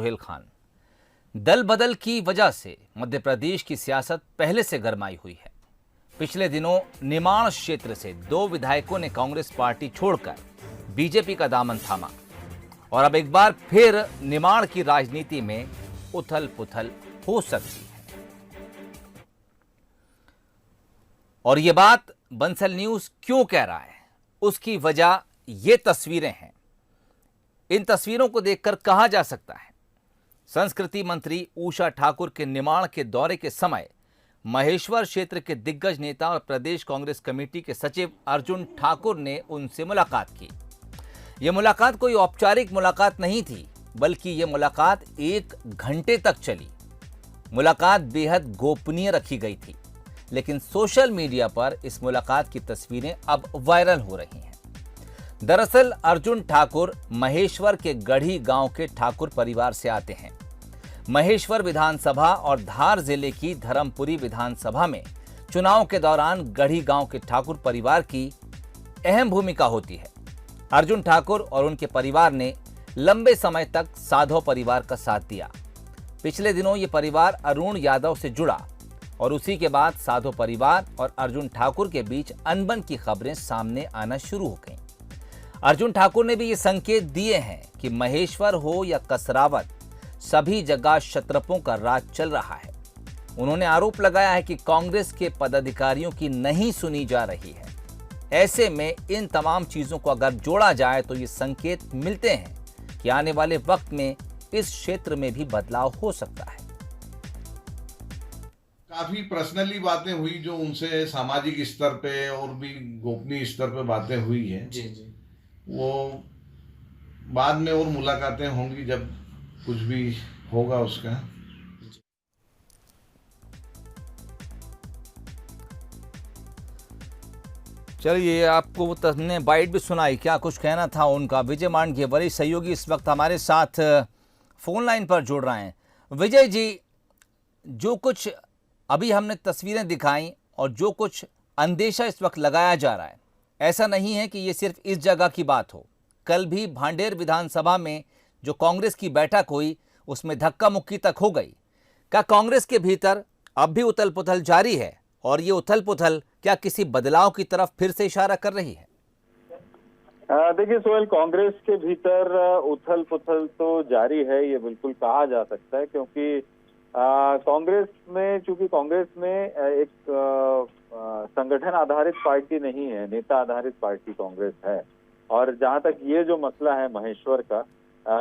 सोहेल खान। दल बदल की वजह से मध्य प्रदेश की सियासत पहले से गरमाई हुई है। पिछले दिनों निमाड़ क्षेत्र से 2 विधायकों ने कांग्रेस पार्टी छोड़कर बीजेपी का दामन थामा और अब एक बार फिर निमाड़ की राजनीति में उथल पुथल हो सकती है। और ये बात बंसल न्यूज क्यों कह रहा है, उसकी वजह ये तस्वीरें हैं। इन तस्वीरों को देखकर कहा जा सकता है संस्कृति मंत्री उषा ठाकुर के निमाड़ के दौरे के समय महेश्वर क्षेत्र के दिग्गज नेता और प्रदेश कांग्रेस कमेटी के सचिव अर्जुन ठाकुर ने उनसे मुलाकात की। यह मुलाकात कोई औपचारिक मुलाकात नहीं थी, बल्कि यह मुलाकात 1 घंटे तक चली। मुलाकात बेहद गोपनीय रखी गई थी, लेकिन सोशल मीडिया पर इस मुलाकात की तस्वीरें अब वायरल हो रही हैं। दरअसल अर्जुन ठाकुर महेश्वर के गढ़ी गांव के ठाकुर परिवार से आते हैं। महेश्वर विधानसभा और धार जिले की धर्मपुरी विधानसभा में चुनाव के दौरान गढ़ी गांव के ठाकुर परिवार की अहम भूमिका होती है। अर्जुन ठाकुर और उनके परिवार ने लंबे समय तक साधो परिवार का साथ दिया। पिछले दिनों ये परिवार अरुण यादव से जुड़ा और उसी के बाद साधो परिवार और अर्जुन ठाकुर के बीच अनबन की खबरें सामने आना शुरू हो गईं। अर्जुन ठाकुर ने भी ये संकेत दिए हैं कि महेश्वर हो या कसरावत, सभी जगह क्षत्रपों का राज चल रहा है। उन्होंने आरोप लगाया है कि कांग्रेस के पदाधिकारियों की नहीं सुनी जा रही है। ऐसे में इन तमाम चीजों को अगर जोड़ा जाए तो ये संकेत मिलते हैं कि आने वाले वक्त में इस क्षेत्र में भी बदलाव हो सकता है। काफी पर्सनली बातें हुई जो उनसे सामाजिक स्तर पे और भी गोपनीय स्तर पे बातें हुई हैं। जी जी। वो बाद में और मुलाकातें होंगी जब कुछ भी होगा उसका। चलिए, आपको वो हमने बाइट भी सुनाई, क्या कुछ कहना था उनका। विजय मान के वरिष्ठ सहयोगी इस वक्त हमारे साथ फोन लाइन पर जुड़ रहे हैं। विजय जी, जो कुछ अभी हमने तस्वीरें दिखाई और जो कुछ अंदेशा इस वक्त लगाया जा रहा है, ऐसा नहीं है कि ये सिर्फ इस जगह की बात हो। कल भी भांडेर विधानसभा में जो कांग्रेस की बैठक हुई उसमें धक्का मुक्की तक हो गई। क्या कांग्रेस के भीतर अब भी उथल पुथल जारी है और ये उथल पुथल क्या किसी बदलाव की तरफ फिर से इशारा कर रही है? देखिए सोहेल, कांग्रेस के भीतर उथल पुथल तो जारी है, ये बिल्कुल कहा जा सकता है, क्योंकि कांग्रेस में, चूंकि कांग्रेस में एक संगठन आधारित पार्टी नहीं है, नेता आधारित पार्टी कांग्रेस है। और जहां तक ये जो मसला है महेश्वर का,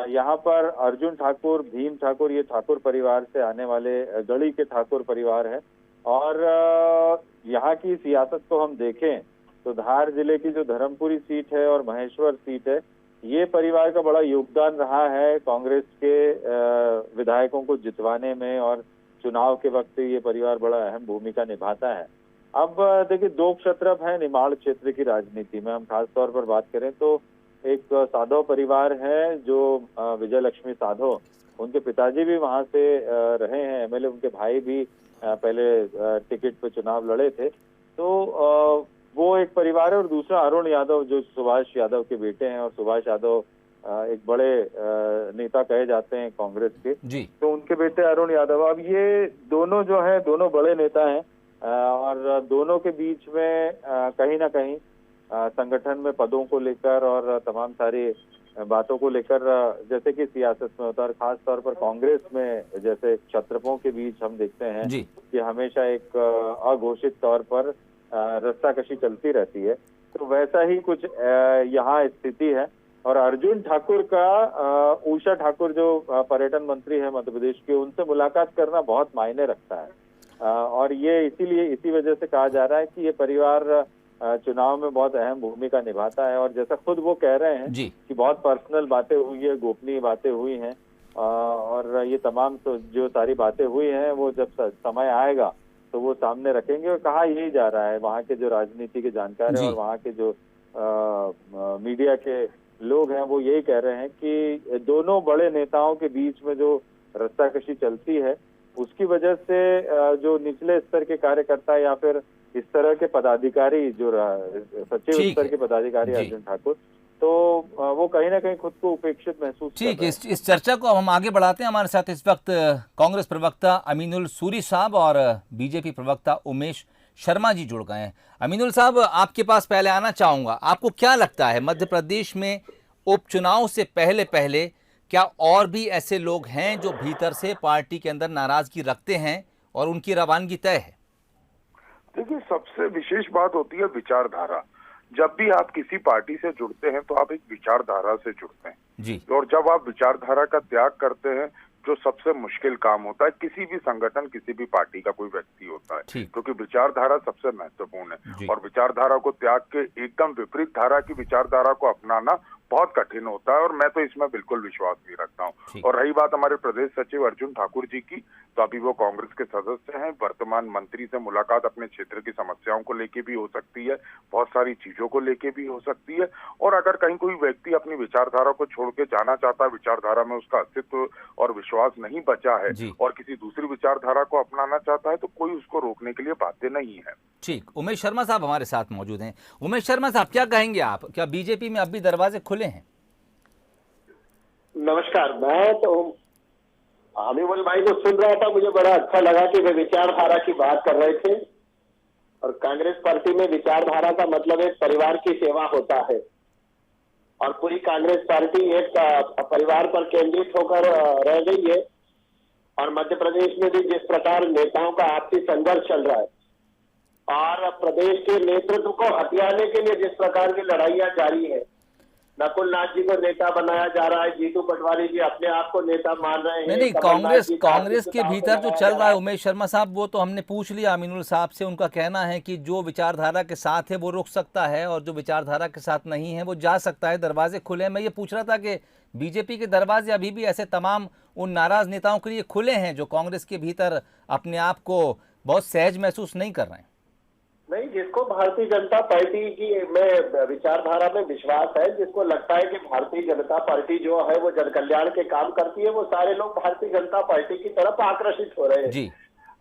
यहाँ पर अर्जुन ठाकुर, भीम ठाकुर, ये ठाकुर परिवार से आने वाले गढ़ी के ठाकुर परिवार है। और यहाँ की सियासत को हम देखें तो धार जिले की जो धर्मपुरी सीट है और महेश्वर सीट है, ये परिवार का बड़ा योगदान रहा है कांग्रेस के विधायकों को जितवाने में, और चुनाव के वक्त ये परिवार बड़ा अहम भूमिका निभाता है। अब देखिए, 2 क्षत्रप हैं निमाड़ क्षेत्र की राजनीति में। हम खास तौर पर बात करें तो एक साधो परिवार है जो विजय लक्ष्मी साधो, उनके पिताजी भी वहां से रहे हैं एमएलए, उनके भाई भी पहले टिकट पे चुनाव लड़े थे। तो वो एक परिवार है। और दूसरा अरुण यादव जो सुभाष यादव के बेटे हैं, और सुभाष यादव एक बड़े नेता कहे जाते हैं कांग्रेस के जी। तो उनके बेटे अरुण यादव। अब ये दोनों जो हैं, दोनों बड़े नेता हैं, और दोनों के बीच में कहीं ना कहीं संगठन में पदों को लेकर और तमाम सारी बातों को लेकर, जैसे कि सियासत में होता है, और खास तौर पर कांग्रेस में जैसे क्षत्रपों के बीच हम देखते हैं कि हमेशा एक अघोषित तौर पर रस्साकशी चलती रहती है। तो वैसा ही कुछ यहाँ स्थिति है। और अर्जुन ठाकुर का उषा ठाकुर जो पर्यटन मंत्री है मध्य प्रदेश के, उनसे मुलाकात करना बहुत मायने रखता है। और ये इसीलिए, इसी वजह से कहा जा रहा है कि ये परिवार चुनाव में बहुत अहम भूमिका निभाता है। और जैसा खुद वो कह रहे हैं कि बहुत पर्सनल बातें हुई है, गोपनीय बातें हुई हैं, और ये तमाम जो सारी बातें हुई हैं वो जब समय आएगा तो वो सामने रखेंगे। और कहा यही जा रहा है, वहाँ के जो राजनीति के जानकार हैं और वहाँ के जो मीडिया के लोग हैं, वो यही कह रहे हैं कि दोनों बड़े नेताओं के बीच में जो रस्साकशी चलती है, उसकी वजह से जो निचले स्तर के कार्यकर्ता या फिर इस तरह के पदाधिकारी, जो सचिव स्तर के पदाधिकारी अर्जुन ठाकुर, तो वो कहीं ना कहीं खुद को उपेक्षित महसूस कर ठीक, रहे हैं। इस चर्चा को अब हम आगे बढ़ाते हैं। हमारे साथ इस वक्त कांग्रेस प्रवक्ता अमीनुल सूरी साहब और बीजेपी प्रवक्ता उमेश शर्मा जी जुड़ गए हैं। अमीनुल साहब, आपके पास पहले आना चाहूंगा, आपको क्या लगता है मध्य प्रदेश में उपचुनाव से पहले पहले क्या और भी ऐसे लोग हैं जो भीतर से पार्टी के अंदर नाराजगी रखते हैं और उनकी रवानगी तय है? देखिए, सबसे विशेष बात होती है विचारधारा। जब भी आप किसी पार्टी से जुड़ते हैं तो आप एक विचारधारा से जुड़ते हैं जी। और जब आप विचारधारा का त्याग करते हैं, जो सबसे मुश्किल काम होता है किसी भी संगठन, किसी भी पार्टी का कोई व्यक्ति होता है, क्योंकि विचारधारा सबसे महत्वपूर्ण है। और विचारधारा को त्याग के एकदम विपरीत धारा की विचारधारा को अपनाना बहुत कठिन होता है, और मैं तो इसमें बिल्कुल विश्वास नहीं रखता हूँ। और रही बात हमारे प्रदेश सचिव अर्जुन ठाकुर जी की, तो अभी वो कांग्रेस के सदस्य हैं। वर्तमान मंत्री से मुलाकात अपने क्षेत्र की समस्याओं को लेके भी हो सकती है, बहुत सारी चीजों को लेके भी हो सकती है। और अगर कहीं कोई व्यक्ति अपनी विचारधारा को छोड़ के जाना चाहता है, विचारधारा में उसका अस्तित्व और विश्वास नहीं बचा है और किसी दूसरी विचारधारा को अपनाना चाहता है, तो कोई उसको रोकने के लिए बाध्य नहीं है। ठीक, उमेश शर्मा साहब हमारे साथ मौजूद हैं। उमेश शर्मा साहब, क्या कहेंगे आप, क्या बीजेपी में अब भी दरवाजे खुले हैं? नमस्कार, मैं तो अमीनुल भाई को सुन रहा था, मुझे बड़ा अच्छा लगा कि वे विचारधारा की बात कर रहे थे। और कांग्रेस पार्टी में विचारधारा का मतलब एक परिवार की सेवा होता है, और पूरी कांग्रेस पार्टी एक परिवार पर केंद्रित होकर रह गई है। और मध्य प्रदेश में भी जिस प्रकार नेताओं का आपसी संघर्ष चल रहा है और प्रदेश के नेतृत्व को हथियाने के लिए जिस प्रकार की लड़ाइयां जारी है, नकुल नाथ जी को नेता बनाया जा रहा है, जीतू पटवारी जी अपने आप को नेता मान रहे हैं। नहीं, कांग्रेस के भीतर जो चल रहा है उमेश शर्मा साहब, वो तो हमने पूछ लिया अमीनुल साहब से। उनका कहना है कि जो विचारधारा के साथ है वो रुक सकता है और जो विचारधारा के साथ नहीं है वो जा सकता है, दरवाजे खुले हैं। मैं ये पूछ रहा था कि बीजेपी के दरवाजे अभी भी ऐसे तमाम उन नाराज नेताओं के लिए खुले हैं जो कांग्रेस के भीतर अपने आप को बहुत सहज महसूस नहीं कर रहे हैं? नहीं, जिसको भारतीय जनता पार्टी की में विचारधारा में विश्वास है, जिसको लगता है कि भारतीय जनता पार्टी जो है वो जन कल्याण के काम करती है, वो सारे लोग भारतीय जनता पार्टी की तरफ आकर्षित हो रहे हैं जी।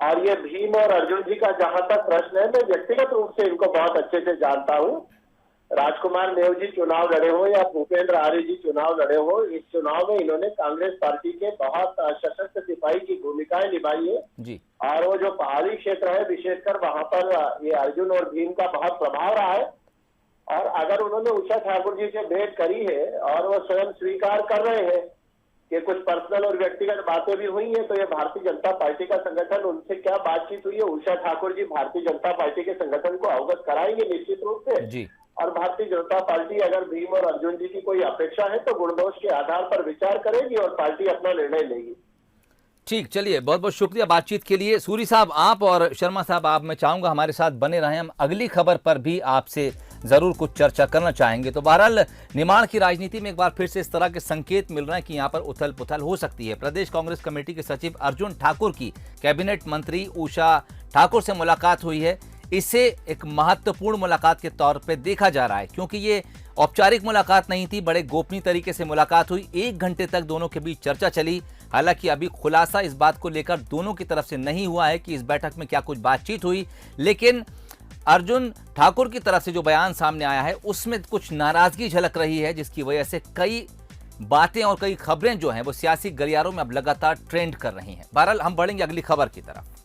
और ये भीम और अर्जुन जी का जहां तक प्रश्न है, मैं व्यक्तिगत रूप से इनको बहुत अच्छे से जानता हूँ। राजकुमार नेव जी चुनाव लड़े हो या भूपेंद्र आर्य जी चुनाव लड़े हो, इस चुनाव में इन्होंने कांग्रेस पार्टी के बहुत सशक्त सिपाही की भूमिकाएं निभाई है जी। और वो जो पहाड़ी क्षेत्र है, विशेषकर वहां पर ये अर्जुन और भीम का बहुत प्रभाव रहा है। और अगर उन्होंने उषा ठाकुर जी से भेंट करी है और वो स्वयं स्वीकार कर रहे हैं कि कुछ पर्सनल और व्यक्तिगत बातें भी हुई हैं, तो ये भारतीय जनता पार्टी का संगठन, उनसे क्या बातचीत हुई है, उषा ठाकुर जी भारतीय जनता पार्टी के संगठन को अवगत कराएंगे निश्चित रूप से जी। और भारतीय जनता पार्टी अगर भीम और अर्जुन जी की कोई अपेक्षा है तो गुणदोष के आधार पर विचार करेगी और पार्टी अपना निर्णय लेगी। ठीक, चलिए, बहुत बहुत शुक्रिया बातचीत के लिए। सूरी साहब आप और शर्मा साहब आप, मैं चाहूंगा हमारे साथ बने रहें, हम अगली खबर पर भी आपसे जरूर कुछ चर्चा करना चाहेंगे। तो बहरहाल निमाड़ की राजनीति में एक बार फिर से इस तरह के संकेत मिल रहे हैं कि यहाँ पर उथल पुथल हो सकती है। प्रदेश कांग्रेस कमेटी के सचिव अर्जुन ठाकुर की कैबिनेट मंत्री उषा ठाकुर से मुलाकात हुई है। इसे एक महत्वपूर्ण मुलाकात के तौर पे देखा जा रहा है, क्योंकि ये औपचारिक मुलाकात नहीं थी, बड़े गोपनीय तरीके से मुलाकात हुई। 1 घंटे तक दोनों के बीच चर्चा चली। हालांकि अभी खुलासा इस बात को लेकर दोनों की तरफ से नहीं हुआ है कि इस बैठक में क्या कुछ बातचीत हुई, लेकिन अर्जुन ठाकुर की तरफ से जो बयान सामने आया है उसमें कुछ नाराजगी झलक रही है, जिसकी वजह से कई बातें और कई खबरें जो हैं वो सियासी गलियारों में अब लगातार ट्रेंड कर रही हैं। बहरहाल हम बढ़ेंगे अगली खबर की तरफ।